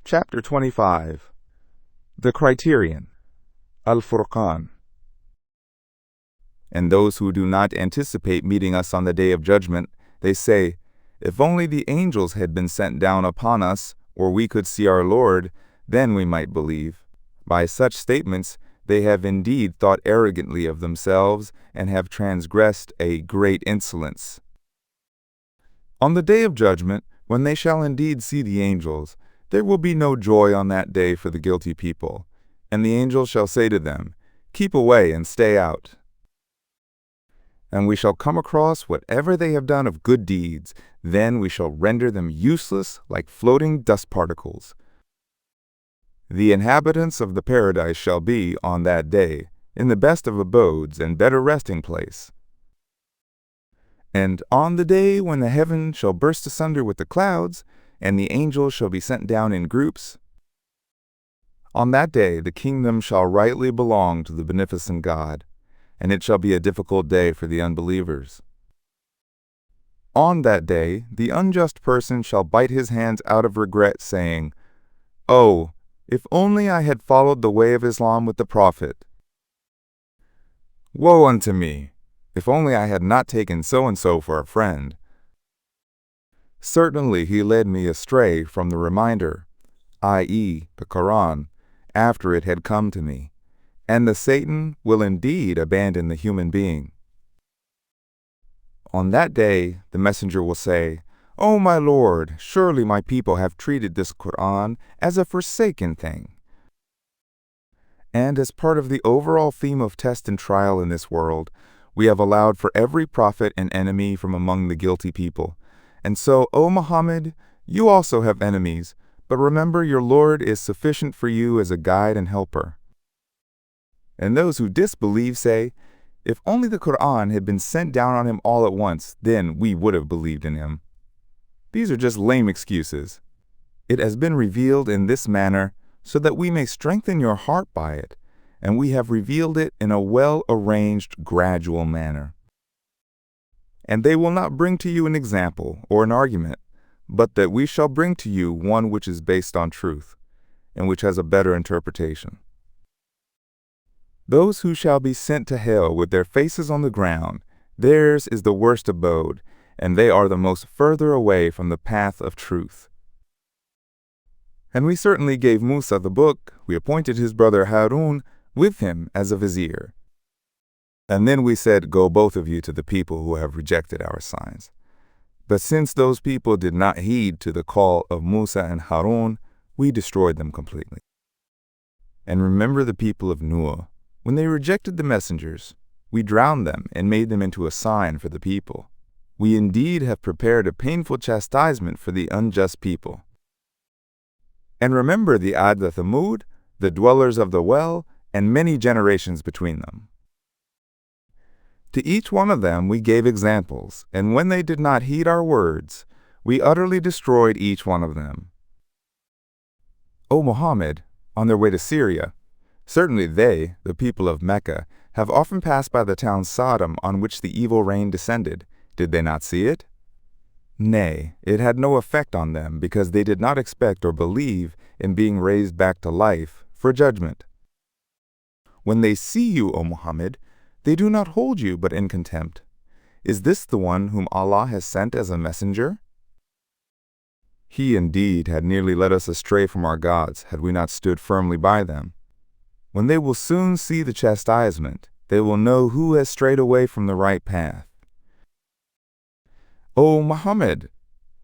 Chapter 25. The Criterion. Al-Furqan. And those who do not anticipate meeting us on the Day of Judgment, they say, if only the angels had been sent down upon us, or we could see our Lord, then we might believe. By such statements, they have indeed thought arrogantly of themselves, and have transgressed a great insolence. On the Day of Judgment, when they shall indeed see the angels, there will be no joy on that day for the guilty people. And the angels shall say to them, keep away and stay out. And we shall come across whatever they have done of good deeds. Then we shall render them useless like floating dust particles. The inhabitants of the paradise shall be, on that day, in the best of abodes and better resting place. And on the day when the heaven shall burst asunder with the clouds, and the angels shall be sent down in groups, on that day the kingdom shall rightly belong to the beneficent God, and it shall be a difficult day for the unbelievers. On that day the unjust person shall bite his hands out of regret, saying, oh, if only I had followed the way of Islam with the Prophet. Woe unto me! If only I had not taken so-and-so for a friend. Certainly he led me astray from the reminder, i.e., the Quran, after it had come to me, and the Satan will indeed abandon the human being. On that day the messenger will say, O my Lord, surely my people have treated this Quran as a forsaken thing. And as part of the overall theme of test and trial in this world, we have allowed for every prophet an enemy from among the guilty people. And so, O Muhammad, you also have enemies, but remember your Lord is sufficient for you as a guide and helper. And those who disbelieve say, if only the Quran had been sent down on him all at once, then we would have believed in him. These are just lame excuses. It has been revealed in this manner so that we may strengthen your heart by it, and we have revealed it in a well-arranged, gradual manner. And they will not bring to you an example or an argument, but that we shall bring to you one which is based on truth, and which has a better interpretation. Those who shall be sent to hell with their faces on the ground, theirs is the worst abode, and they are the most further away from the path of truth. And we certainly gave Musa the book. We appointed his brother Harun with him as a vizier. And then we said, go both of you to the people who have rejected our signs. But since those people did not heed to the call of Musa and Harun, we destroyed them completely. And remember the people of Noah. When they rejected the messengers, we drowned them and made them into a sign for the people. We indeed have prepared a painful chastisement for the unjust people. And remember the Ad the Thamud, the dwellers of the well, and many generations between them. To each one of them we gave examples, and when they did not heed our words, we utterly destroyed each one of them. O Muhammad, on their way to Syria, certainly they, the people of Mecca, have often passed by the town Sodom on which the evil rain descended. Did they not see it? Nay, it had no effect on them, because they did not expect or believe in being raised back to life for judgment. When they see you, O Muhammad, they do not hold you but in contempt. Is this the one whom Allah has sent as a messenger? He indeed had nearly led us astray from our gods had we not stood firmly by them. When they will soon see the chastisement, they will know who has strayed away from the right path. O Muhammad,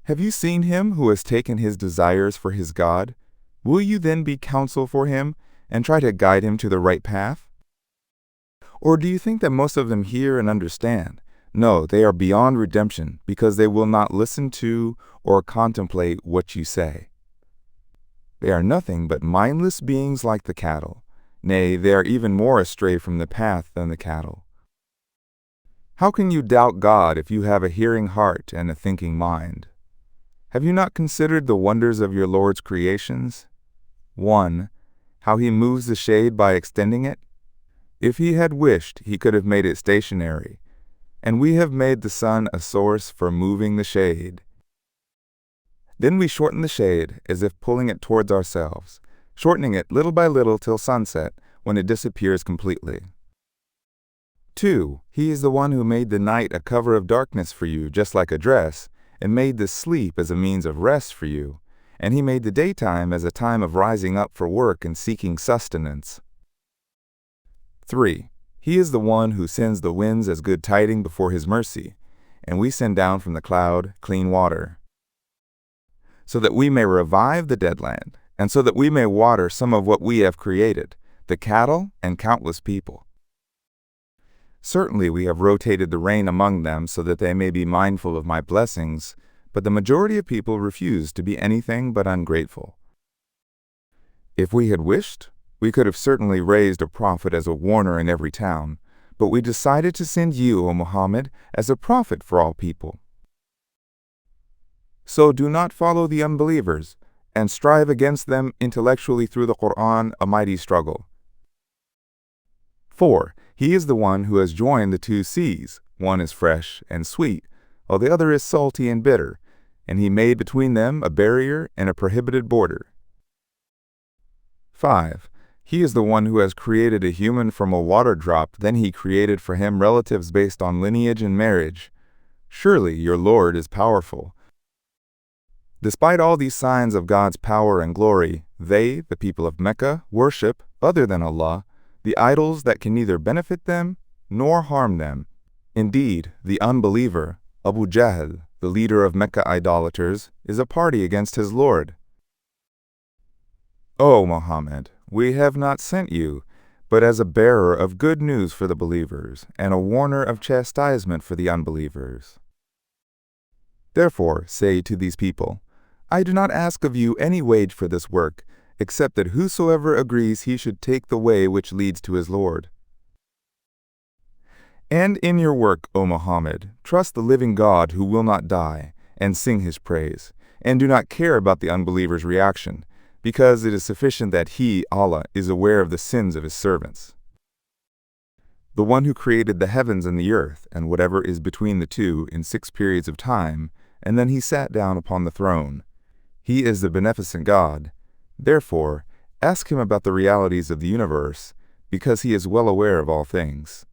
have you seen him who has taken his desires for his God? Will you then be counsel for him and try to guide him to the right path? Or do you think that most of them hear and understand? No, they are beyond redemption, because they will not listen to or contemplate what you say. They are nothing but mindless beings like the cattle. Nay, they are even more astray from the path than the cattle. How can you doubt God if you have a hearing heart and a thinking mind? Have you not considered the wonders of your Lord's creations? 1. How he moves the shade by extending it. If he had wished, he could have made it stationary, and we have made the sun a source for moving the shade. Then we shorten the shade as if pulling it towards ourselves, shortening it little by little till sunset, when it disappears completely. 2. He is the one who made the night a cover of darkness for you, just like a dress, and made the sleep as a means of rest for you, and he made the daytime as a time of rising up for work and seeking sustenance. 3. He is the one who sends the winds as good tidings before his mercy, and we send down from the cloud clean water, so that we may revive the dead land, and so that we may water some of what we have created, the cattle and countless people. Certainly we have rotated the rain among them so that they may be mindful of my blessings, but the majority of people refuse to be anything but ungrateful. If we had wished, we could have certainly raised a prophet as a warner in every town, but we decided to send you, O Muhammad, as a prophet for all people. So do not follow the unbelievers, and strive against them intellectually through the Quran, a mighty struggle. 4. He is the one who has joined the two seas. One is fresh and sweet, while the other is salty and bitter, and he made between them a barrier and a prohibited border. 5. He is the one who has created a human from a water drop, then he created for him relatives based on lineage and marriage. Surely your Lord is powerful. Despite all these signs of God's power and glory, they, the people of Mecca, worship, other than Allah, the idols that can neither benefit them nor harm them. Indeed, the unbeliever, Abu Jahl, the leader of Mecca idolaters, is a party against his Lord. O Muhammad, we have not sent you, but as a bearer of good news for the believers, and a warner of chastisement for the unbelievers. Therefore, say to these people, I do not ask of you any wage for this work, except that whosoever agrees he should take the way which leads to his Lord. And in your work, O Muhammad, trust the living God who will not die, and sing his praise, and do not care about the unbeliever's reaction, because it is sufficient that he, Allah, is aware of the sins of his servants. The one who created the heavens and the earth, and whatever is between the two, in 6 periods of time, and then he sat down upon the throne. He is the beneficent God. Therefore, ask him about the realities of the universe, because he is well aware of all things.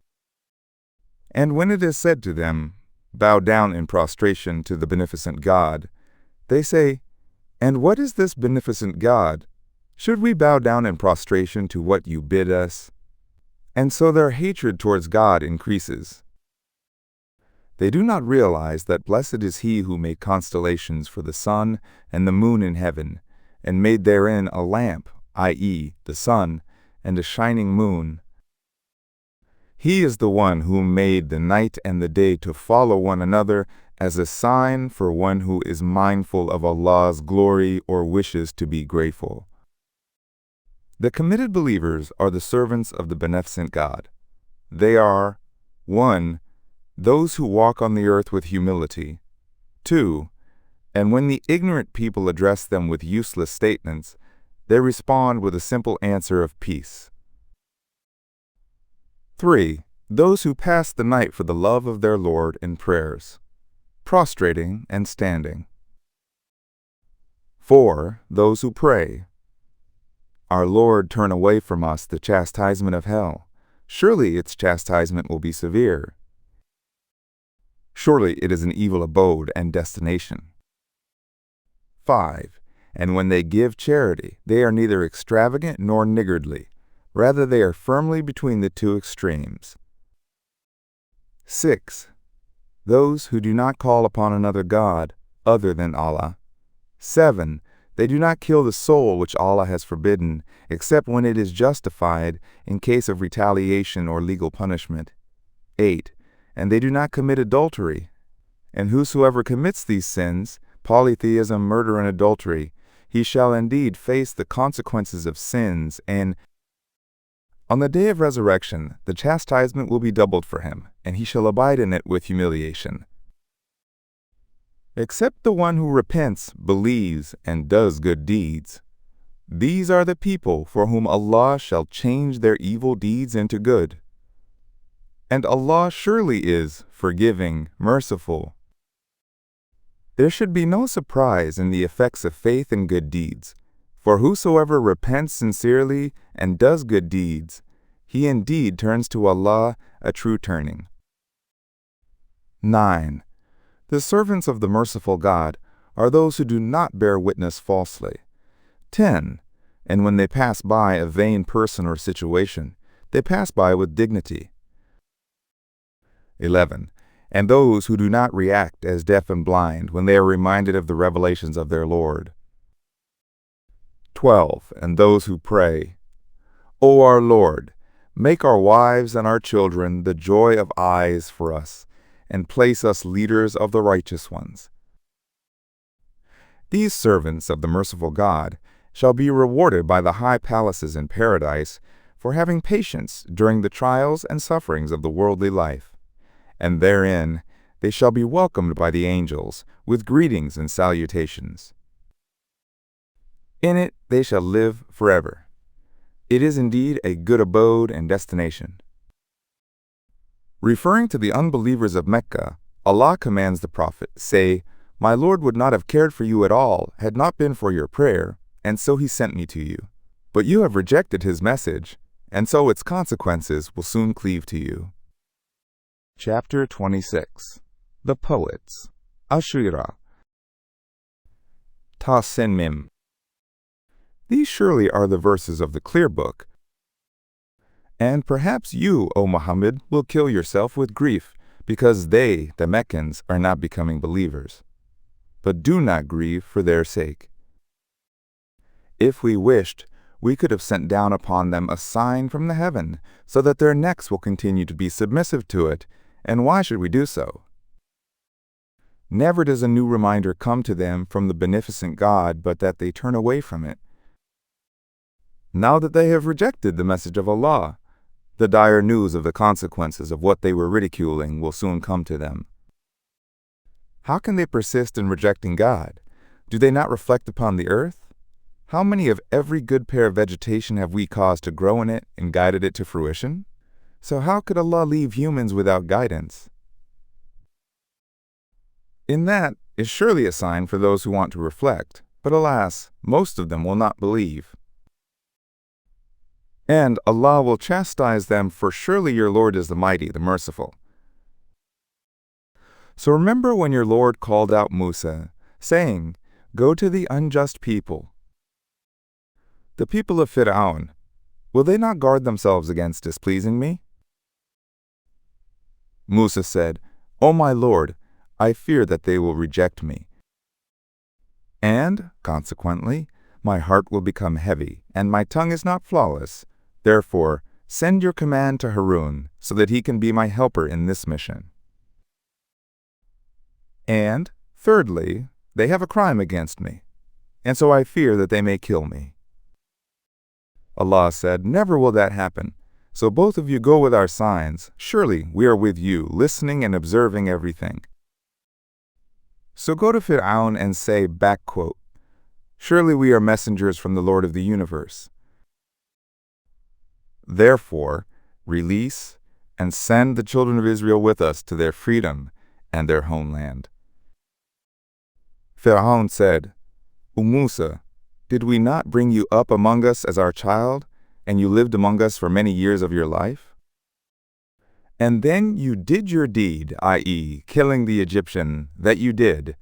And when it is said to them, bow down in prostration to the beneficent God, they say, and what is this beneficent God? Should we bow down in prostration to what you bid us? And so their hatred towards God increases. They do not realize that blessed is he who made constellations for the sun and the moon in heaven, and made therein a lamp, i.e., the sun, and a shining moon. He is the one who made the night and the day to follow one another as a sign for one who is mindful of Allah's glory or wishes to be grateful. The committed believers are the servants of the beneficent God. They are 1. Those who walk on the earth with humility. 2. And when the ignorant people address them with useless statements, they respond with a simple answer of peace. 3. Those who pass the night for the love of their Lord in prayers, prostrating and standing. 4. Those who pray. Our Lord, turn away from us the chastisement of hell. Surely its chastisement will be severe. Surely it is an evil abode and destination. 5. And when they give charity, they are neither extravagant nor niggardly. Rather, they are firmly between the two extremes. 6. Those who do not call upon another God other than Allah. 7. They do not kill the soul which Allah has forbidden, except when it is justified in case of retaliation or legal punishment. 8. And they do not commit adultery. And whosoever commits these sins, polytheism, murder, and adultery, he shall indeed face the consequences of sins, and on the day of resurrection, the chastisement will be doubled for him, and he shall abide in it with humiliation. Except the one who repents, believes, and does good deeds. These are the people for whom Allah shall change their evil deeds into good. And Allah surely is forgiving, merciful. There should be no surprise in the effects of faith and good deeds, for whosoever repents sincerely and does good deeds, he indeed turns to Allah a true turning. 9. The servants of the merciful God are those who do not bear witness falsely. 10. And when they pass by a vain person or situation, they pass by with dignity. 11. And those who do not react as deaf and blind when they are reminded of the revelations of their Lord. 12. And those who pray, O our Lord, make our wives and our children the joy of eyes for us, and place us leaders of the righteous ones. These servants of the merciful God shall be rewarded by the high palaces in paradise for having patience during the trials and sufferings of the worldly life, and therein they shall be welcomed by the angels with greetings and salutations. In it they shall live forever. It is indeed a good abode and destination. Referring to the unbelievers of Mecca, Allah commands the Prophet, say, My Lord would not have cared for you at all had not been for your prayer, and so He sent me to you. But you have rejected His message, and so its consequences will soon cleave to you. Chapter 26. The Poets. Ash-Shu'ara. Ta-Sin-Mim. These surely are the verses of the clear book. And perhaps you, O Muhammad, will kill yourself with grief, because they, the Meccans, are not becoming believers. But do not grieve for their sake. If we wished, we could have sent down upon them a sign from the heaven, so that their necks will continue to be submissive to it, and why should we do so? Never does a new reminder come to them from the beneficent God but that they turn away from it. Now that they have rejected the message of Allah, the dire news of the consequences of what they were ridiculing will soon come to them. How can they persist in rejecting God? Do they not reflect upon the earth? How many of every good pair of vegetation have we caused to grow in it and guided it to fruition? So how could Allah leave humans without guidance? In that is surely a sign for those who want to reflect, but alas, most of them will not believe. And Allah will chastise them, for surely your Lord is the Mighty, the Merciful. So remember when your Lord called out Musa, saying, Go to the unjust people. The people of Fir'aun, will they not guard themselves against displeasing me? Musa said, O my Lord, I fear that they will reject me. And, consequently, my heart will become heavy, and my tongue is not flawless. Therefore, send your command to Harun, so that he can be my helper in this mission. And, thirdly, they have a crime against me, and so I fear that they may kill me. Allah said, Never will that happen. So both of you go with our signs. Surely we are with you, listening and observing everything. So go to Fir'aun and say, Surely we are messengers from the Lord of the universe. Therefore, release and send the children of Israel with us to their freedom and their homeland. Fir'aun said, O Musa, did we not bring you up among us as our child, and you lived among us for many years of your life? And then you did your deed, i.e., killing the Egyptian, that you did,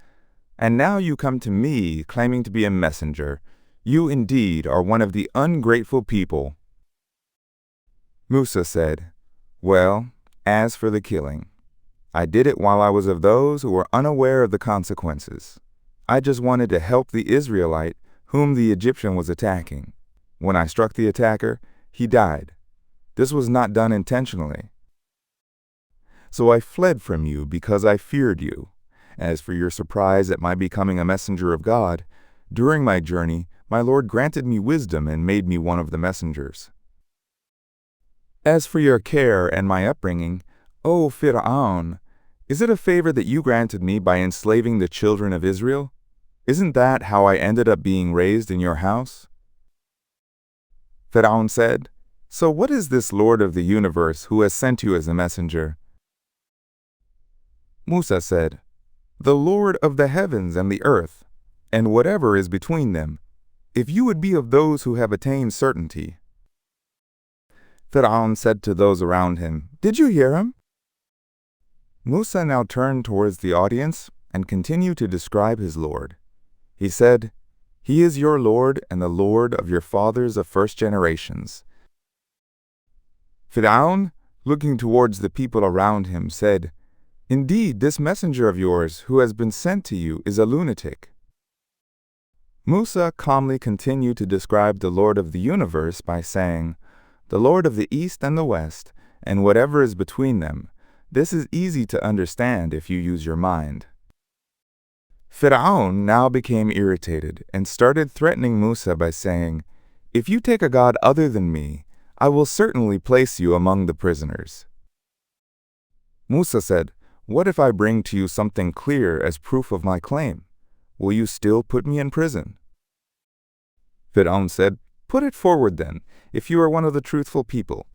and now you come to me claiming to be a messenger. You indeed are one of the ungrateful people. Musa said, Well, as for the killing, I did it while I was of those who were unaware of the consequences. I just wanted to help the Israelite whom the Egyptian was attacking. When I struck the attacker, he died. This was not done intentionally. So I fled from you because I feared you. As for your surprise at my becoming a messenger of God, during my journey, my Lord granted me wisdom and made me one of the messengers. As for your care and my upbringing, O Fir'aun, is it a favor that you granted me by enslaving the children of Israel? Isn't that how I ended up being raised in your house? Fir'aun said, So what is this Lord of the universe who has sent you as a messenger? Musa said, the Lord of the heavens and the earth, and whatever is between them, if you would be of those who have attained certainty." Fir'aun said to those around him, "Did you hear him?" Musa now turned towards the audience and continued to describe his Lord. He said, "He is your Lord and the Lord of your fathers of first generations." Fir'aun, looking towards the people around him, said, "Indeed, this messenger of yours who has been sent to you is a lunatic." Musa calmly continued to describe the Lord of the universe by saying, "The Lord of the east and the west, and whatever is between them. This is easy to understand if you use your mind." Fir'aun now became irritated and started threatening Musa by saying, "If you take a god other than me, I will certainly place you among the prisoners." Musa said, "What if I bring to you something clear as proof of my claim? Will you still put me in prison?" Fir'aun said, "Put it forward then, if you are one of the truthful people."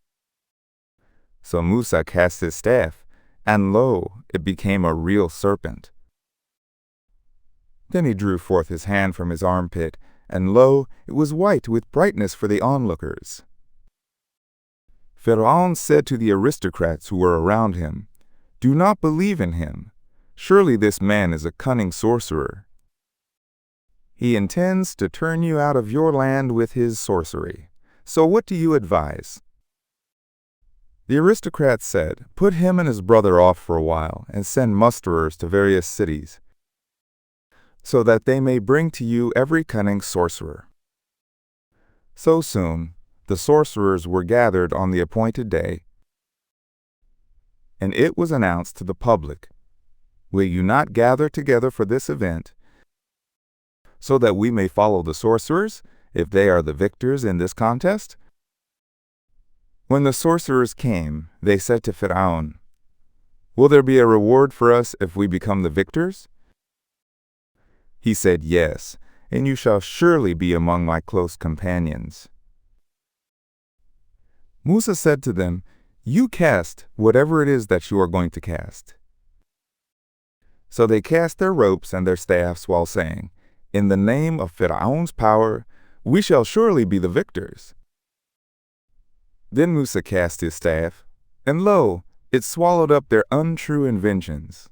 So Musa cast his staff, and lo, it became a real serpent. Then he drew forth his hand from his armpit, and lo, it was white with brightness for the onlookers. Fir'aun said to the aristocrats who were around him, "Do not believe in him. Surely this man is a cunning sorcerer. He intends to turn you out of your land with his sorcery. So what do you advise?" The aristocrats said, "Put him and his brother off for a while, and send musterers to various cities, so that they may bring to you every cunning sorcerer." So soon, the sorcerers were gathered on the appointed day, and it was announced to the public, "Will you not gather together for this event, so that we may follow the sorcerers, if they are the victors in this contest?" When the sorcerers came, they said to Fir'aun, "Will there be a reward for us if we become the victors?" He said, "Yes, and you shall surely be among my close companions." Musa said to them, "You cast whatever it is that you are going to cast." So they cast their ropes and their staffs while saying, "In the name of Fir'aun's power, we shall surely be the victors." Then Musa cast his staff, and lo, it swallowed up their untrue inventions.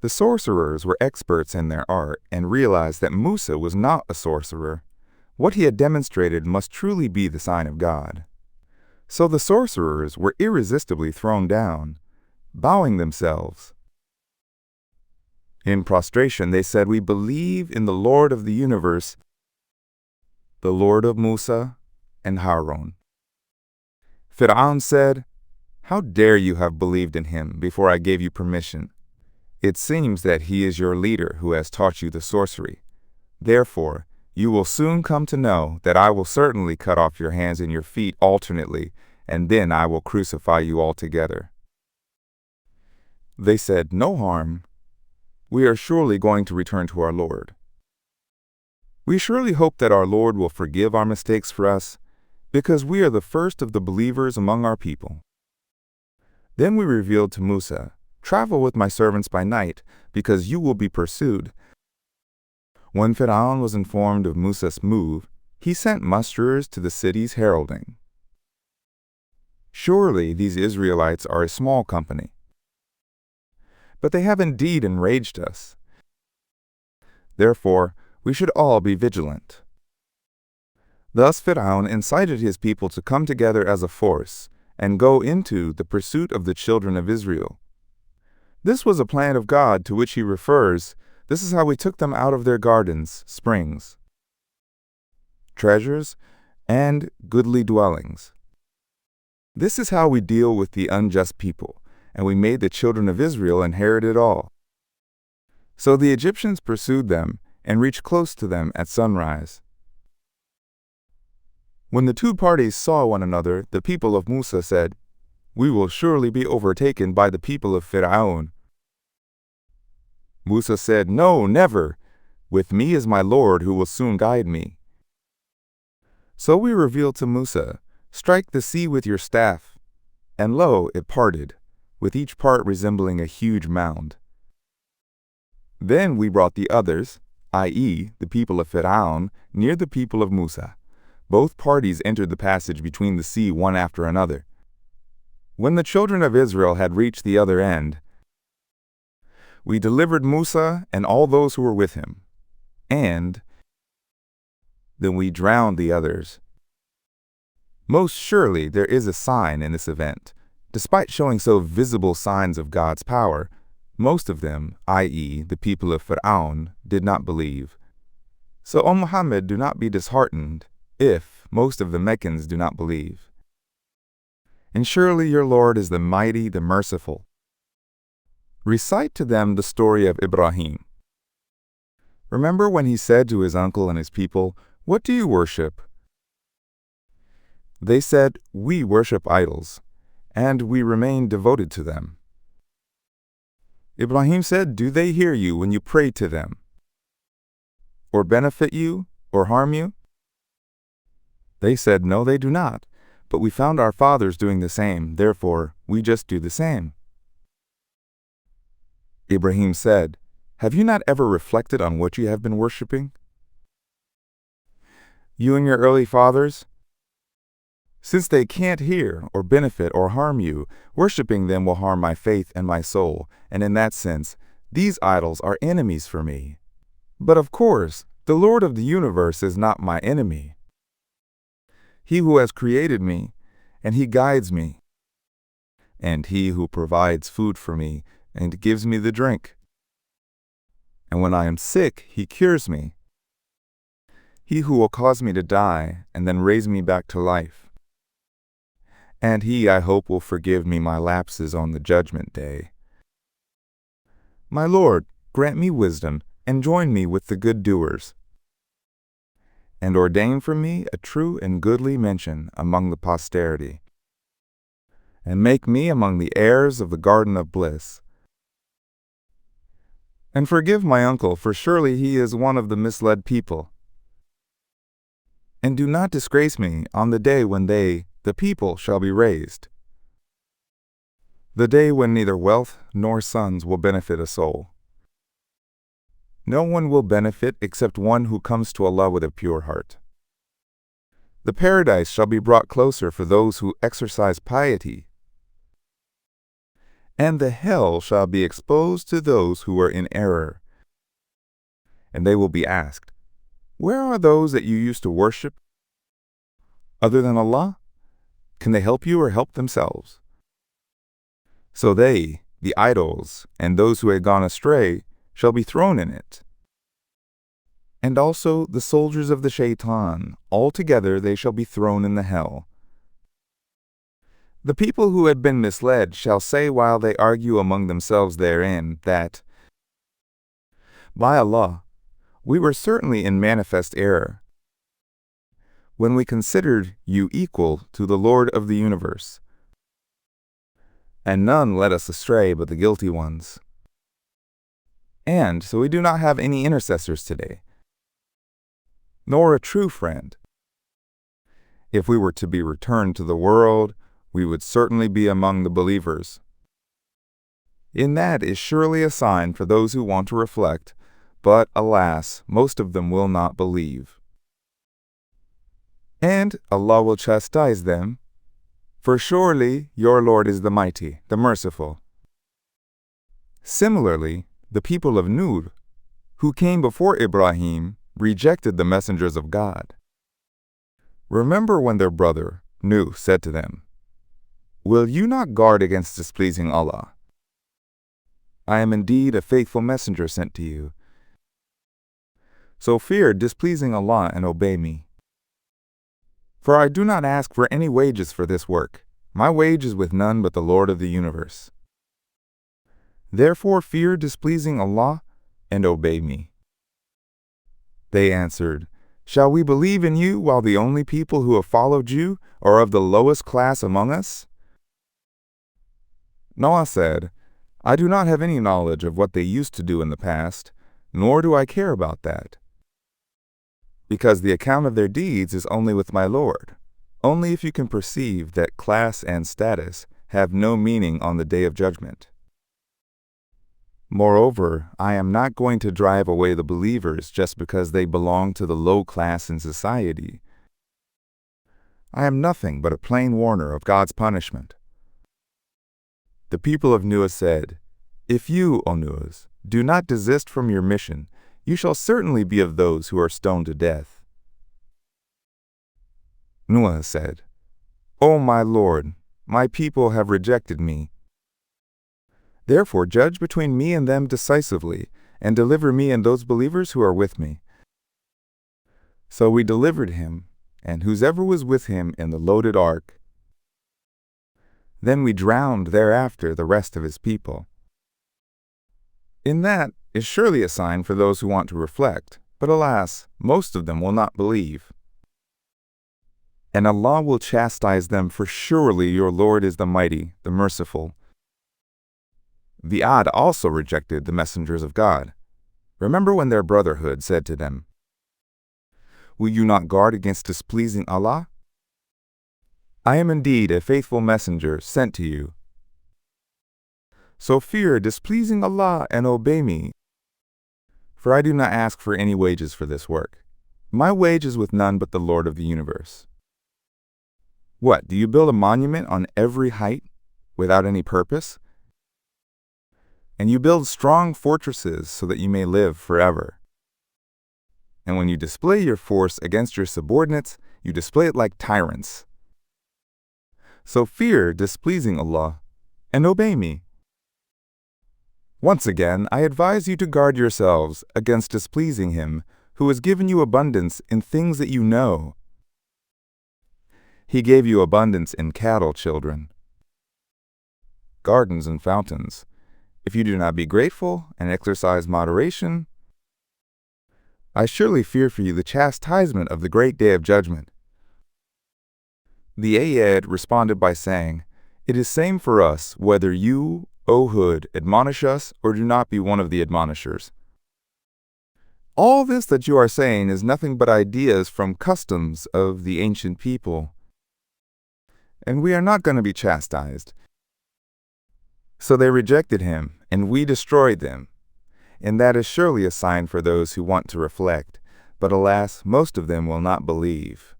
The sorcerers were experts in their art and realized that Musa was not a sorcerer. What he had demonstrated must truly be the sign of God. So the sorcerers were irresistibly thrown down, bowing themselves. In prostration they said, "We believe in the Lord of the universe, the Lord of Musa and Harun." Fir'aun said, "How dare you have believed in him before I gave you permission? It seems that he is your leader who has taught you the sorcery. Therefore, you will soon come to know that I will certainly cut off your hands and your feet alternately, and then I will crucify you altogether." They said, "No harm. We are surely going to return to our Lord. We surely hope that our Lord will forgive our mistakes for us, because we are the first of the believers among our people." Then we revealed to Musa, "Travel with my servants by night, because you will be pursued." When Fir'aun was informed of Musa's move, he sent musterers to the cities heralding, "Surely these Israelites are a small company, but they have indeed enraged us. Therefore, we should all be vigilant." Thus Fir'aun incited his people to come together as a force and go into the pursuit of the children of Israel. This was a plan of God to which he refers, "This is how we took them out of their gardens, springs, treasures, and goodly dwellings. This is how we deal with the unjust people, and we made the children of Israel inherit it all." So the Egyptians pursued them and reached close to them at sunrise. When the two parties saw one another, the people of Musa said, "We will surely be overtaken by the people of Fir'aun." Musa said, "No, never. With me is my Lord who will soon guide me." So we revealed to Musa, "Strike the sea with your staff." And lo, it parted, with each part resembling a huge mound. Then we brought the others, i.e., the people of Fir'aun, near the people of Musa. Both parties entered the passage between the sea one after another. When the children of Israel had reached the other end, we delivered Musa and all those who were with him, and then we drowned the others. Most surely there is a sign in this event. Despite showing so visible signs of God's power, most of them, i.e., the people of Fir'aun, did not believe. So, O Muhammad, do not be disheartened if most of the Meccans do not believe. And surely your Lord is the Mighty, the Merciful. Recite to them the story of Ibrahim. Remember when he said to his uncle and his people, "What do you worship?" They said, "We worship idols, and we remain devoted to them." Ibrahim said, "Do they hear you when you pray to them, or benefit you, or harm you?" They said, "No, they do not, but we found our fathers doing the same, therefore we just do the same." Ibrahim said, "Have you not ever reflected on what you have been worshiping? You and your early fathers? Since they can't hear or benefit or harm you, worshiping them will harm my faith and my soul, and in that sense, these idols are enemies for me. But of course, the Lord of the universe is not my enemy. He who has created me, and he guides me, and he who provides food for me and gives me the drink. And when I am sick, he cures me. He who will cause me to die and then raise me back to life. And he, I hope, will forgive me my lapses on the judgment day. My Lord, grant me wisdom and join me with the good doers, and ordain for me a true and goodly mention among the posterity, and make me among the heirs of the garden of bliss. And forgive my uncle, for surely he is one of the misled people. And do not disgrace me on the day when they, the people, shall be raised, the day when neither wealth nor sons will benefit a soul. No one will benefit except one who comes to Allah with a pure heart. The paradise shall be brought closer for those who exercise piety, and the hell shall be exposed to those who are in error. And they will be asked, "Where are those that you used to worship other than Allah? Can they help you or help themselves?" So they, the idols, and those who had gone astray, shall be thrown in it. And also the soldiers of the shaitan, altogether they shall be thrown in the hell. The people who had been misled shall say while they argue among themselves therein that, "By Allah, we were certainly in manifest error when we considered you equal to the Lord of the universe, and none led us astray but the guilty ones. And so we do not have any intercessors today, nor a true friend. If we were to be returned to the world, we would certainly be among the believers." In that is surely a sign for those who want to reflect, but alas, most of them will not believe. And Allah will chastise them, for surely your Lord is the Mighty, the Merciful. Similarly, the people of Nuh, who came before Ibrahim, rejected the messengers of God. Remember when their brother, Nuh, said to them, "Will you not guard against displeasing Allah? I am indeed a faithful messenger sent to you. So fear displeasing Allah and obey me. For I do not ask for any wages for this work. My wage is with none but the Lord of the universe. Therefore fear displeasing Allah and obey me." They answered, "Shall we believe in you while the only people who have followed you are of the lowest class among us?" Noah said, "I do not have any knowledge of what they used to do in the past, nor do I care about that, because the account of their deeds is only with my Lord, only if you can perceive that class and status have no meaning on the day of judgment." Moreover, I am not going to drive away the believers just because they belong to the low class in society. I am nothing but a plain warner of God's punishment. The people of Nuh said, If you, O Nuh, do not desist from your mission, you shall certainly be of those who are stoned to death. Nuh said, O my Lord, my people have rejected me. Therefore judge between me and them decisively, and deliver me and those believers who are with me. So we delivered him, and whosoever was with him in the loaded ark. Then we drowned thereafter the rest of his people. In that is surely a sign for those who want to reflect, but alas, most of them will not believe. And Allah will chastise them, for surely your Lord is the Mighty, the Merciful. The Ad also rejected the messengers of God. Remember when their brotherhood said to them, Will you not guard against displeasing Allah? I am indeed a faithful messenger sent to you. So fear displeasing Allah and obey me, for I do not ask for any wages for this work. My wage is with none but the Lord of the universe. What, do you build a monument on every height without any purpose? And you build strong fortresses so that you may live forever. And when you display your force against your subordinates, you display it like tyrants. So fear displeasing Allah, and obey me. Once again, I advise you to guard yourselves against displeasing Him, who has given you abundance in things that you know. He gave you abundance in cattle, children, gardens and fountains. If you do not be grateful and exercise moderation, I surely fear for you the chastisement of the great day of judgment. The Ayed responded by saying, It is same for us whether you, O Hud, admonish us or do not be one of the admonishers. All this that you are saying is nothing but ideas from customs of the ancient people, and we are not going to be chastised. So they rejected him, and we destroyed them. And that is surely a sign for those who want to reflect, but alas, most of them will not believe.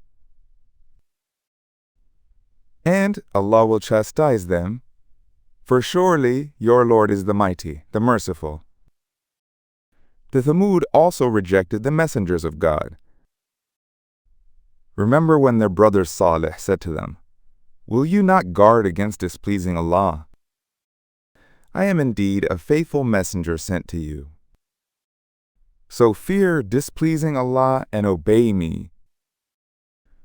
And Allah will chastise them, for surely your Lord is the Mighty, the Merciful. The Thamud also rejected the messengers of God. Remember when their brother Salih said to them, Will you not guard against displeasing Allah? I am indeed a faithful messenger sent to you. So fear displeasing Allah and obey me,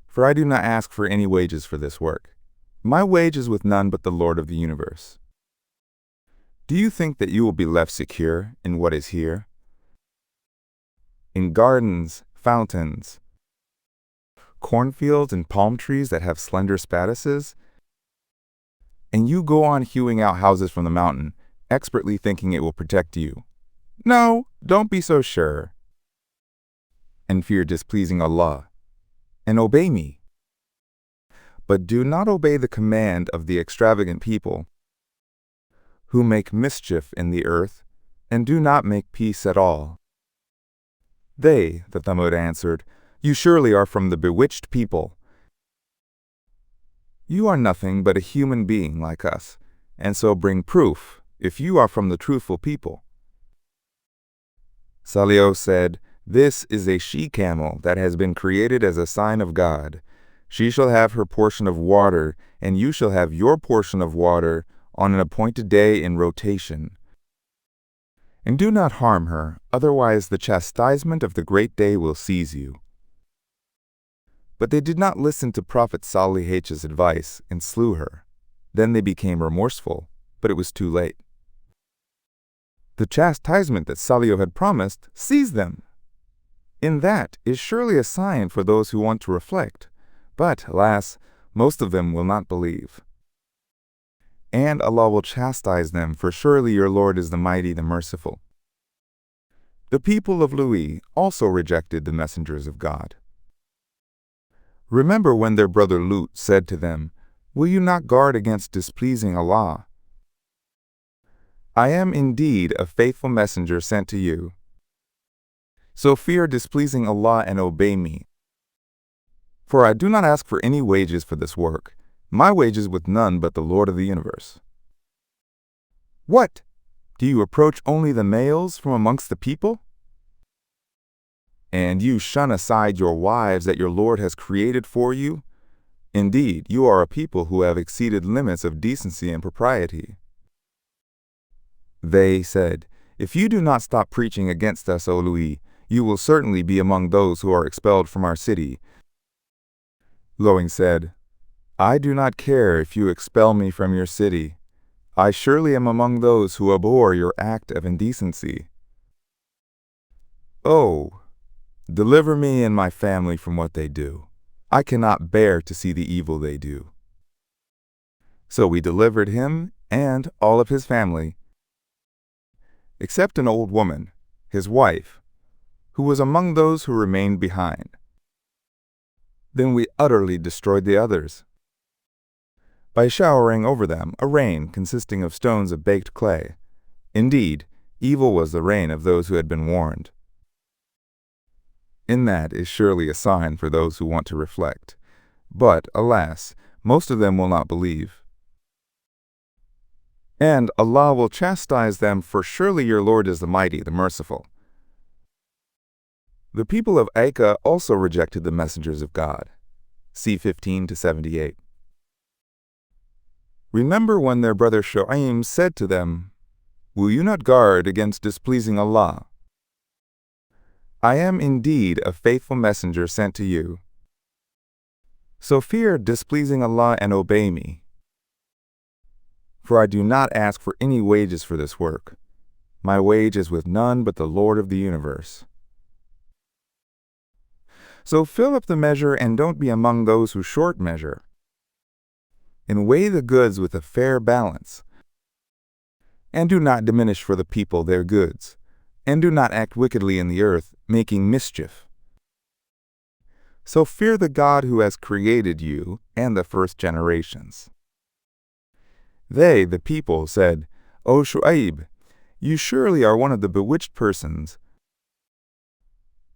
for I do not ask for any wages for this work. My wage is with none but the Lord of the universe. Do you think that you will be left secure in what is here? In gardens, fountains, cornfields, and palm trees that have slender spadices? And you go on hewing out houses from the mountain, expertly thinking it will protect you. No, don't be so sure. And fear displeasing Allah, and obey me. But do not obey the command of the extravagant people, who make mischief in the earth, and do not make peace at all. They, the Thamud answered, You surely are from the bewitched people. You are nothing but a human being like us, and so bring proof, if you are from the truthful people. Salih said, This is a she-camel that has been created as a sign of God. She shall have her portion of water, and you shall have your portion of water on an appointed day in rotation. And do not harm her, otherwise the chastisement of the great day will seize you. But they did not listen to Prophet Salih's advice and slew her. Then they became remorseful, but it was too late. The chastisement that Salih had promised seized them. In that is surely a sign for those who want to reflect, but, alas, most of them will not believe. And Allah will chastise them, for surely your Lord is the Mighty, the Merciful. The people of Lut also rejected the messengers of God. Remember when their brother Lut said to them, Will you not guard against displeasing Allah? I am indeed a faithful messenger sent to you. So fear displeasing Allah and obey me. For I do not ask for any wages for this work. My wages with none but the Lord of the universe. What? Do you approach only the males from amongst the people? And you shun aside your wives that your Lord has created for you? Indeed, you are a people who have exceeded limits of decency and propriety. They said, If you do not stop preaching against us, O Louis, you will certainly be among those who are expelled from our city. Loing said, I do not care if you expel me from your city. I surely am among those who abhor your act of indecency. Oh, deliver me and my family from what they do. I cannot bear to see the evil they do. So we delivered him and all of his family, except an old woman, his wife, who was among those who remained behind. Then we utterly destroyed the others, by showering over them a rain consisting of stones of baked clay. Indeed, evil was the rain of those who had been warned. In that is surely a sign for those who want to reflect. But, alas, most of them will not believe. And Allah will chastise them, for surely your Lord is the Mighty, the Merciful. The people of Aika also rejected the messengers of God. See 15-78. Remember when their brother Shu'aim said to them, Will you not guard against displeasing Allah? I am indeed a faithful messenger sent to you. So fear displeasing Allah and obey me. For I do not ask for any wages for this work. My wage is with none but the Lord of the universe. So fill up the measure and don't be among those who short measure. And weigh the goods with a fair balance. And do not diminish for the people their goods. And do not act wickedly in the earth, making mischief. So fear the God who has created you and the first generations. They, the people, said, O Shu'aib, you surely are one of the bewitched persons.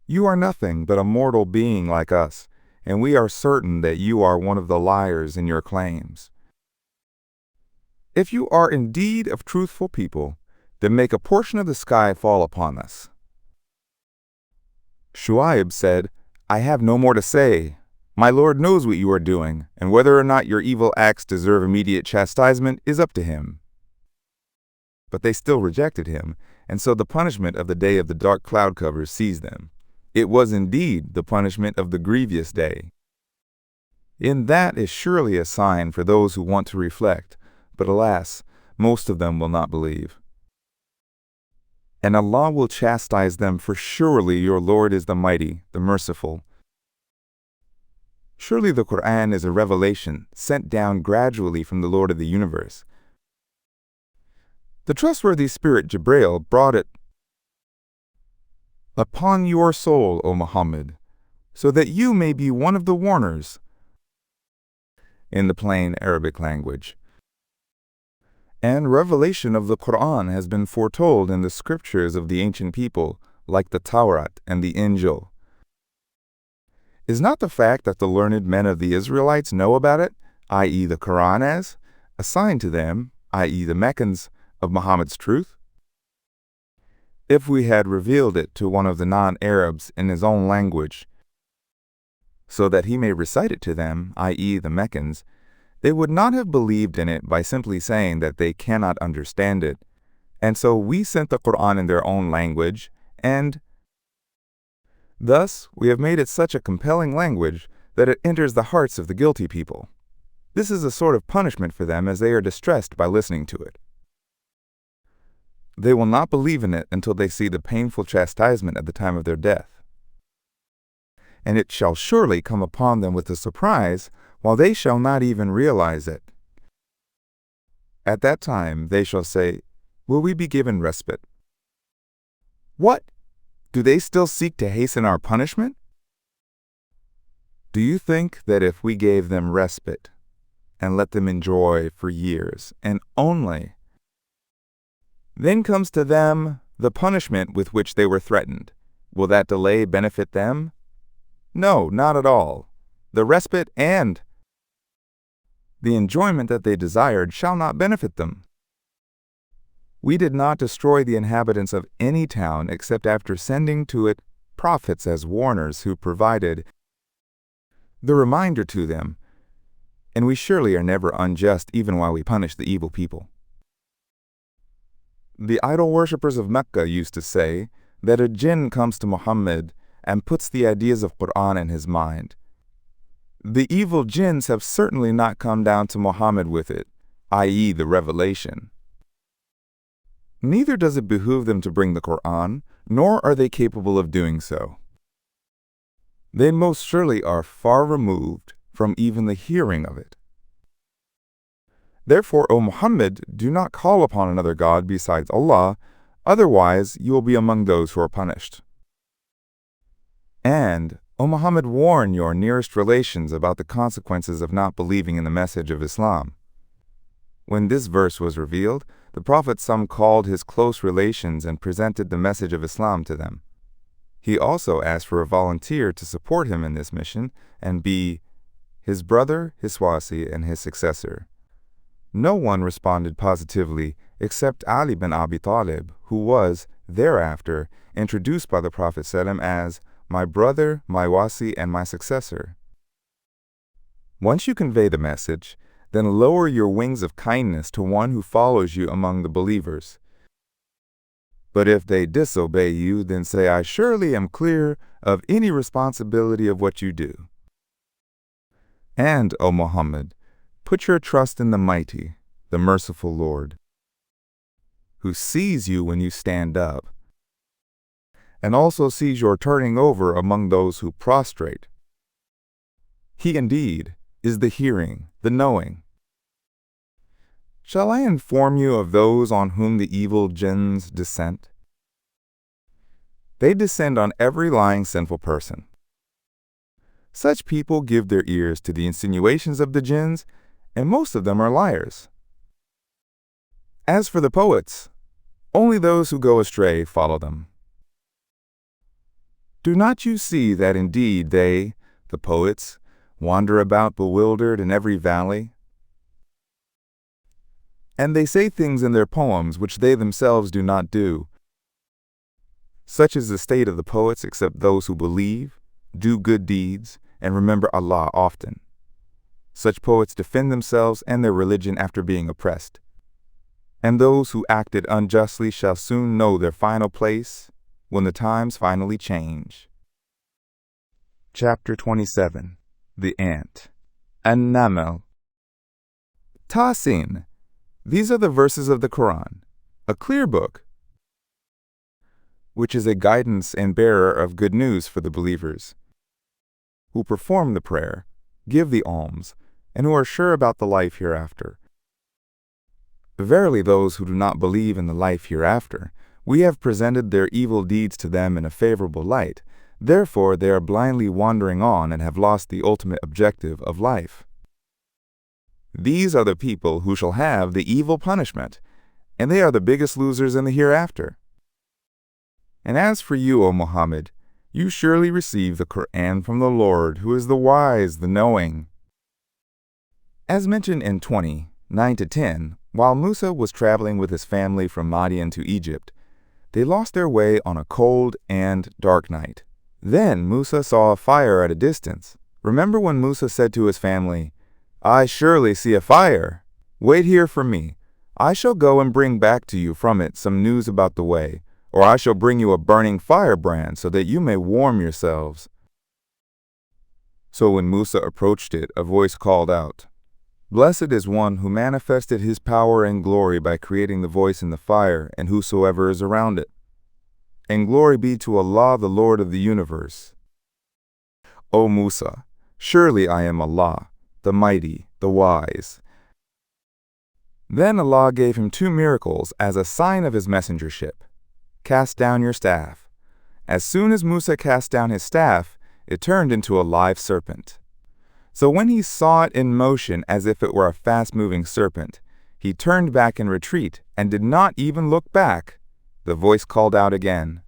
You are nothing but a mortal being like us, and we are certain that you are one of the liars in your claims. If you are indeed of truthful people, then make a portion of the sky fall upon us. Shu'aib said, I have no more to say. My Lord knows what you are doing, and whether or not your evil acts deserve immediate chastisement is up to him. But they still rejected him, and so the punishment of the day of the dark cloud covers seized them. It was indeed the punishment of the grievous day. In that is surely a sign for those who want to reflect, but alas, most of them will not believe. And Allah will chastise them, for surely your Lord is the Mighty, the Merciful. Surely the Quran is a revelation sent down gradually from the Lord of the universe. The trustworthy spirit Jibreel brought it upon your soul, O Muhammad, so that you may be one of the warners in the plain Arabic language. And revelation of the Quran has been foretold in the scriptures of the ancient people, like the Tawrat and the Injil. Is not the fact that the learned men of the Israelites know about it, i.e. the Quran, as assigned to them, i.e. the Meccans, of Muhammad's truth? If we had revealed it to one of the non-Arabs in his own language, so that he may recite it to them, i.e. the Meccans, they would not have believed in it by simply saying that they cannot understand it. And so we sent the Quran in their own language, and thus we have made it such a compelling language that it enters the hearts of the guilty people. This is a sort of punishment for them as they are distressed by listening to it. They will not believe in it until they see the painful chastisement at the time of their death. And it shall surely come upon them with a surprise, while they shall not even realize it. At that time they shall say, Will we be given respite? What? Do they still seek to hasten our punishment? Do you think that if we gave them respite and let them enjoy for years, and only Then comes to them the punishment with which they were threatened. Will that delay benefit them? No, not at all. The respite and the enjoyment that they desired shall not benefit them. We did not destroy the inhabitants of any town except after sending to it prophets as warners who provided the reminder to them, and we surely are never unjust even while we punish the evil people. The idol worshippers of Mecca used to say that a jinn comes to Muhammad and puts the ideas of Quran in his mind. The evil jinns have certainly not come down to Muhammad with it, i.e. the revelation. Neither does it behoove them to bring the Quran, nor are they capable of doing so. They most surely are far removed from even the hearing of it. Therefore, O Muhammad, do not call upon another God besides Allah, otherwise you will be among those who are punished. And, O Muhammad, warn your nearest relations about the consequences of not believing in the message of Islam. When this verse was revealed, the Prophet some called his close relations and presented the message of Islam to them. He also asked for a volunteer to support him in this mission and be his brother, his wasi, and his successor. No one responded positively except Ali bin Abi Talib, who was, thereafter, introduced by the Prophet ﷺ as my brother, my wasi, and my successor. Once you convey the message, then lower your wings of kindness to one who follows you among the believers. But if they disobey you, then say, I surely am clear of any responsibility of what you do. And, O Muhammad, put your trust in the Mighty, the Merciful Lord, who sees you when you stand up, and also sees your turning over among those who prostrate. He indeed is the hearing, the knowing. Shall I inform you of those on whom the evil jinns descend? They descend on every lying sinful person. Such people give their ears to the insinuations of the jinns, and most of them are liars. As for the poets, only those who go astray follow them. Do not you see that indeed they, the poets, wander about bewildered in every valley? And they say things in their poems which they themselves do not do. Such is the state of the poets except those who believe, do good deeds, and remember Allah often. Such poets defend themselves and their religion after being oppressed. And those who acted unjustly shall soon know their final place when the times finally change. Chapter 27. The Ant. An-Naml. Tasin. These are the verses of the Quran, a clear book, which is a guidance and bearer of good news for the believers, who perform the prayer, give the alms, and who are sure about the life hereafter. Verily those who do not believe in the life hereafter, we have presented their evil deeds to them in a favorable light. Therefore they are blindly wandering on and have lost the ultimate objective of life. These are the people who shall have the evil punishment, and they are the biggest losers in the hereafter. And as for you, O Muhammad, you surely receive the Quran from the Lord, who is the wise, the knowing. As mentioned in 20:9-10, while Musa was traveling with his family from Madian to Egypt, they lost their way on a cold and dark night. Then Musa saw a fire at a distance. Remember when Musa said to his family, I surely see a fire. Wait here for me. I shall go and bring back to you from it some news about the way, or I shall bring you a burning firebrand so that you may warm yourselves. So when Musa approached it, a voice called out, Blessed is one who manifested his power and glory by creating the voice in the fire and whosoever is around it. And glory be to Allah, the Lord of the universe. O Musa, surely I am Allah, the Mighty, the Wise. Then Allah gave him 2 miracles as a sign of his messengership. Cast down your staff. As soon as Musa cast down his staff, it turned into a live serpent. So when he saw it in motion as if it were a fast-moving serpent, He turned back in retreat and did not even look back. The voice called out again,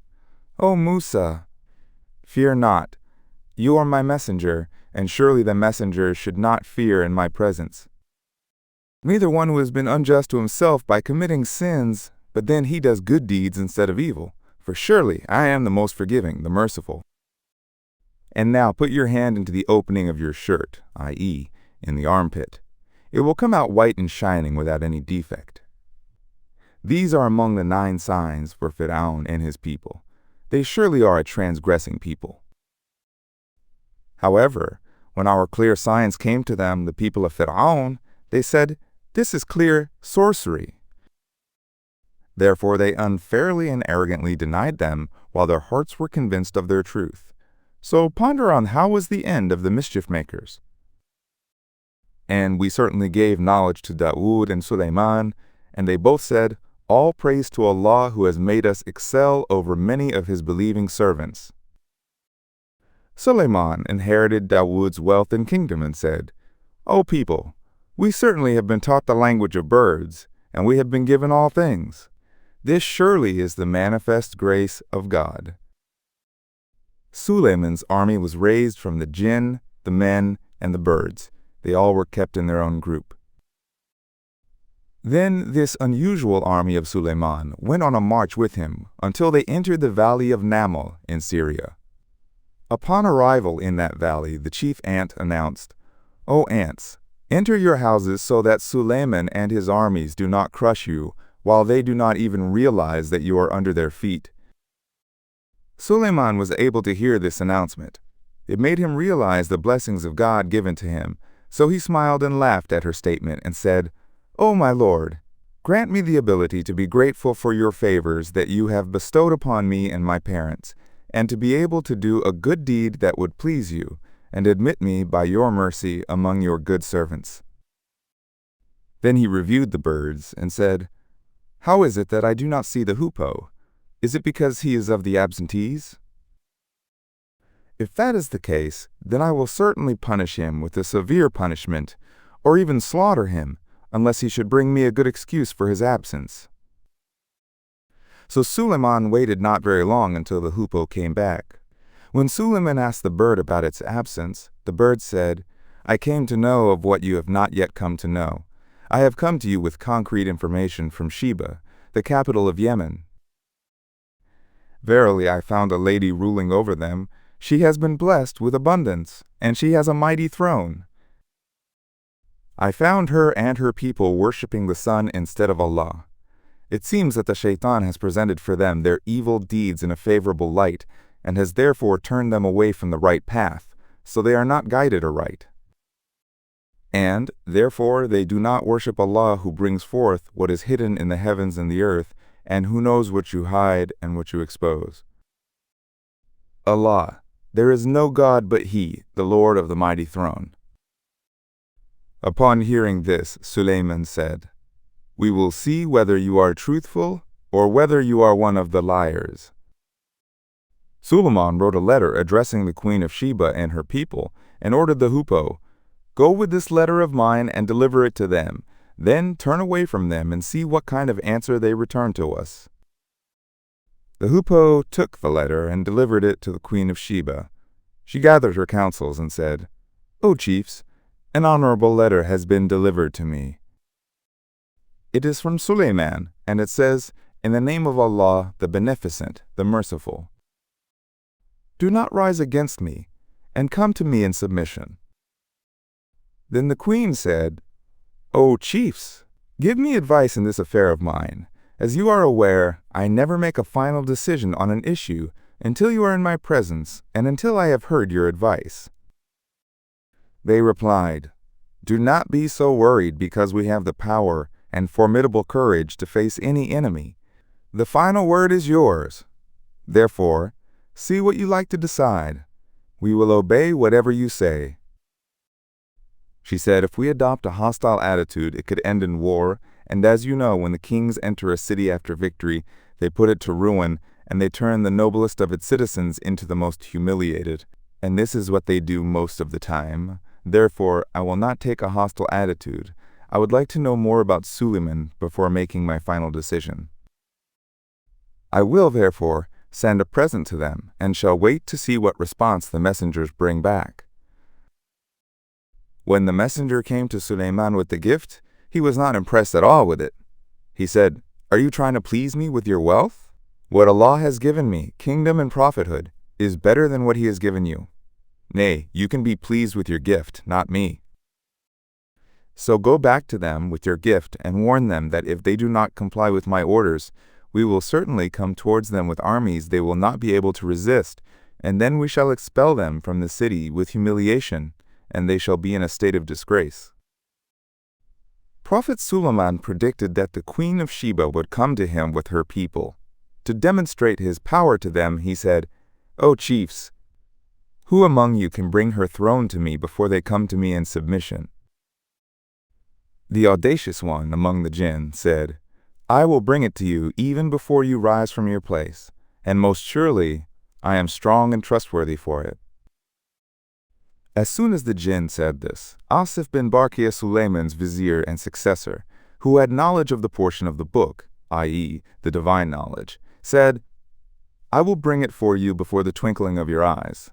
"O Musa, fear not. You are my messenger, and surely the messenger should not fear in my presence. Neither one who has been unjust to himself by committing sins, but then he does good deeds instead of evil. For surely I am the most forgiving, the merciful. And now put your hand into the opening of your shirt, i.e., in the armpit. It will come out white and shining without any defect." These are among the 9 signs for Fir'aun and his people. They surely are a transgressing people. However, when our clear signs came to them, the people of Fir'aun, they said, "This is clear sorcery." Therefore they unfairly and arrogantly denied them, while their hearts were convinced of their truth. So ponder on how was the end of the mischief makers. And we certainly gave knowledge to Dawood and Sulaiman, and they both said, "All praise to Allah who has made us excel over many of his believing servants." Sulaiman inherited Dawood's wealth and kingdom and said, "O people, we certainly have been taught the language of birds, and we have been given all things. This surely is the manifest grace of God." Sulaiman's army was raised from the jinn, the men, and the birds. They all were kept in their own group. Then this unusual army of Sulaiman went on a march with him until they entered the valley of Naml in Syria. Upon arrival in that valley, the chief ant announced, "O ants, enter your houses so that Sulaiman and his armies do not crush you, while they do not even realize that you are under their feet." Sulaiman was able to hear this announcement. It made him realize the blessings of God given to him, so he smiled and laughed at her statement and said, "O my Lord, grant me the ability to be grateful for your favors that you have bestowed upon me and my parents, and to be able to do a good deed that would please you, and admit me by your mercy among your good servants." Then he reviewed the birds and said, "How is it that I do not see the hoopoe? Is it because he is of the absentees? If that is the case, then I will certainly punish him with a severe punishment, or even slaughter him, unless he should bring me a good excuse for his absence." So Sulaiman waited not very long until the hoopoe came back. When Sulaiman asked the bird about its absence, the bird said, "I came to know of what you have not yet come to know. I have come to you with concrete information from Sheba, the capital of Yemen. Verily, I found a lady ruling over them. She has been blessed with abundance, and she has a mighty throne. I found her and her people worshipping the sun instead of Allah. It seems that the shaitan has presented for them their evil deeds in a favorable light, and has therefore turned them away from the right path, so they are not guided aright. And, therefore, they do not worship Allah who brings forth what is hidden in the heavens and the earth, and who knows what you hide and what you expose. Allah, there is no God but He, the Lord of the mighty throne." Upon hearing this, Sulaiman said, "We will see whether you are truthful or whether you are one of the liars." Sulaiman wrote a letter addressing the Queen of Sheba and her people, and ordered the hoopoe, "Go with this letter of mine and deliver it to them. Then turn away from them and see what kind of answer they return to us." The hoopoe took the letter and delivered it to the Queen of Sheba. She gathered her councils and said, "O chiefs, an honorable letter has been delivered to me. It is from Sulaiman, and it says, 'In the name of Allah, the Beneficent, the Merciful. Do not rise against me, and come to me in submission.'" Then the queen said, "O chiefs, give me advice in this affair of mine. As you are aware, I never make a final decision on an issue until you are in my presence and until I have heard your advice." They replied, "Do not be so worried because we have the power and formidable courage to face any enemy. The final word is yours. Therefore, see what you like to decide. We will obey whatever you say." She said, "If we adopt a hostile attitude, it could end in war, and as you know, when the kings enter a city after victory, they put it to ruin, and they turn the noblest of its citizens into the most humiliated. And this is what they do most of the time. Therefore, I will not take a hostile attitude. I would like to know more about Sulaiman before making my final decision. I will, therefore, send a present to them, and shall wait to see what response the messengers bring back." When the messenger came to Sulaiman with the gift, he was not impressed at all with it. He said, "Are you trying to please me with your wealth? What Allah has given me, kingdom and prophethood, is better than what He has given you. Nay, you can be pleased with your gift, not me. So go back to them with your gift and warn them that if they do not comply with my orders, we will certainly come towards them with armies they will not be able to resist, and then we shall expel them from the city with humiliation, and they shall be in a state of disgrace." Prophet Sulaiman predicted that the Queen of Sheba would come to him with her people. To demonstrate his power to them, he said, "O chiefs, who among you can bring her throne to me before they come to me in submission?" The audacious one among the jinn said, "I will bring it to you even before you rise from your place, and most surely I am strong and trustworthy for it." As soon as the jinn said this, Asif bin Barkia, Sulaiman's vizier and successor, who had knowledge of the portion of the book, i.e., the divine knowledge, said, "I will bring it for you before the twinkling of your eyes."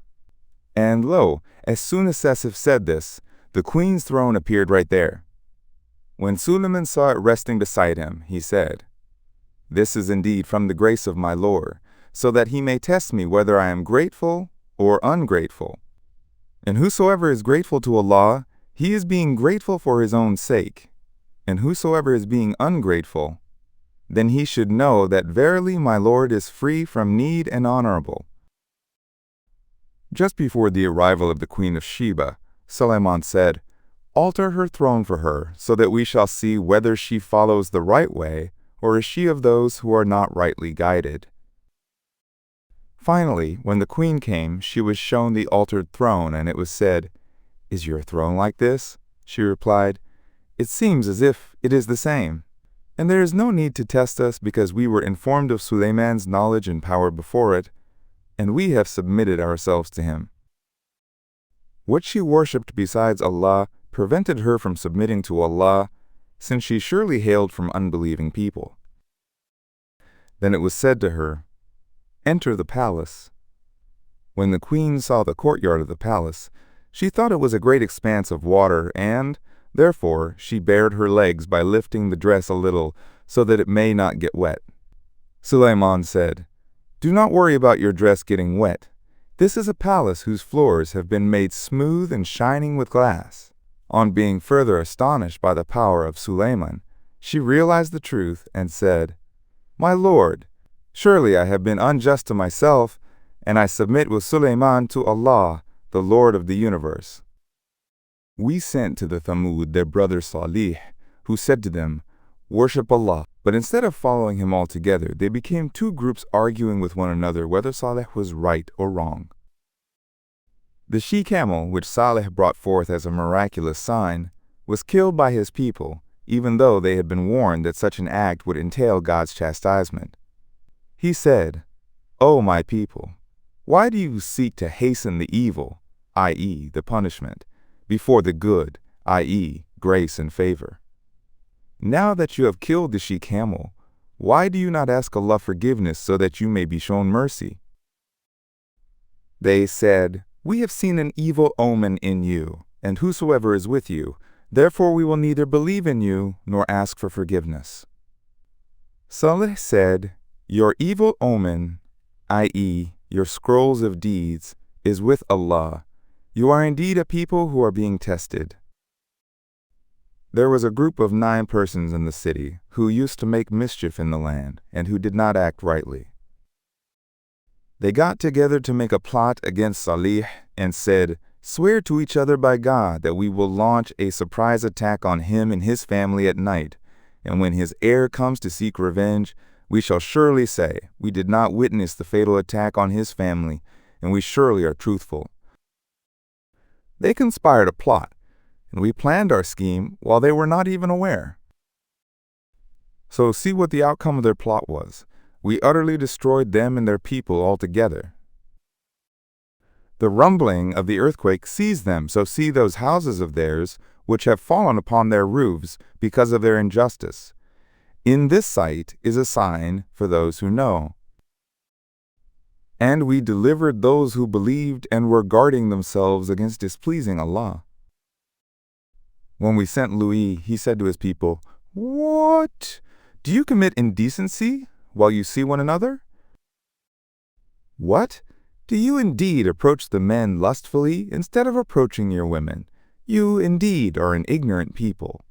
And lo, as soon as Asif said this, the queen's throne appeared right there. When Sulaiman saw it resting beside him, he said, "This is indeed from the grace of my Lord, so that He may test me whether I am grateful or ungrateful. And whosoever is grateful to Allah, he is being grateful for his own sake. And whosoever is being ungrateful, then he should know that verily my Lord is free from need and honorable." Just before the arrival of the Queen of Sheba, Sulaiman said, "Alter her throne for her, so that we shall see whether she follows the right way, or is she of those who are not rightly guided." Finally, when the queen came, she was shown the altered throne, and it was said, "Is your throne like this?" She replied, "It seems as if it is the same. And there is no need to test us, because we were informed of Sulaiman's knowledge and power before it, and we have submitted ourselves to him." What she worshipped besides Allah prevented her from submitting to Allah, since she surely hailed from unbelieving people. Then it was said to her, "Enter the palace." When the queen saw the courtyard of the palace, she thought it was a great expanse of water, and, therefore, she bared her legs by lifting the dress a little so that it may not get wet. Sulaiman said, "Do not worry about your dress getting wet. This is a palace whose floors have been made smooth and shining with glass." On being further astonished by the power of Sulaiman, she realized the truth and said, "My Lord, surely I have been unjust to myself, and I submit with Sulaiman to Allah, the Lord of the universe." We sent to the Thamud their brother Salih, who said to them, "Worship Allah." But instead of following him altogether, they became two groups arguing with one another whether Salih was right or wrong. The she-camel, which Salih brought forth as a miraculous sign, was killed by his people, even though they had been warned that such an act would entail God's chastisement. He said, "O my people, why do you seek to hasten the evil, i.e., the punishment, before the good, i.e., grace and favor? Now that you have killed the she-camel, why do you not ask Allah forgiveness so that you may be shown mercy?" They said, "We have seen an evil omen in you, and whosoever is with you, therefore we will neither believe in you nor ask for forgiveness." Salih said, "Your evil omen, i.e., your scrolls of deeds, is with Allah. You are indeed a people who are being tested." There was a group of 9 persons in the city who used to make mischief in the land and who did not act rightly. They got together to make a plot against Salih and said, "Swear to each other by God that we will launch a surprise attack on him and his family at night, and when his heir comes to seek revenge, we shall surely say, 'We did not witness the fatal attack on his family, and we surely are truthful.'" They conspired a plot, and we planned our scheme while they were not even aware. So see what the outcome of their plot was. We utterly destroyed them and their people altogether. The rumbling of the earthquake seized them, so see those houses of theirs, which have fallen upon their roofs because of their injustice. In this sight is a sign for those who know. And we delivered those who believed and were guarding themselves against displeasing Allah. When we sent Louis, he said to his people, "What? Do you commit indecency while you see one another? What? Do you indeed approach the men lustfully instead of approaching your women? You indeed are an ignorant people."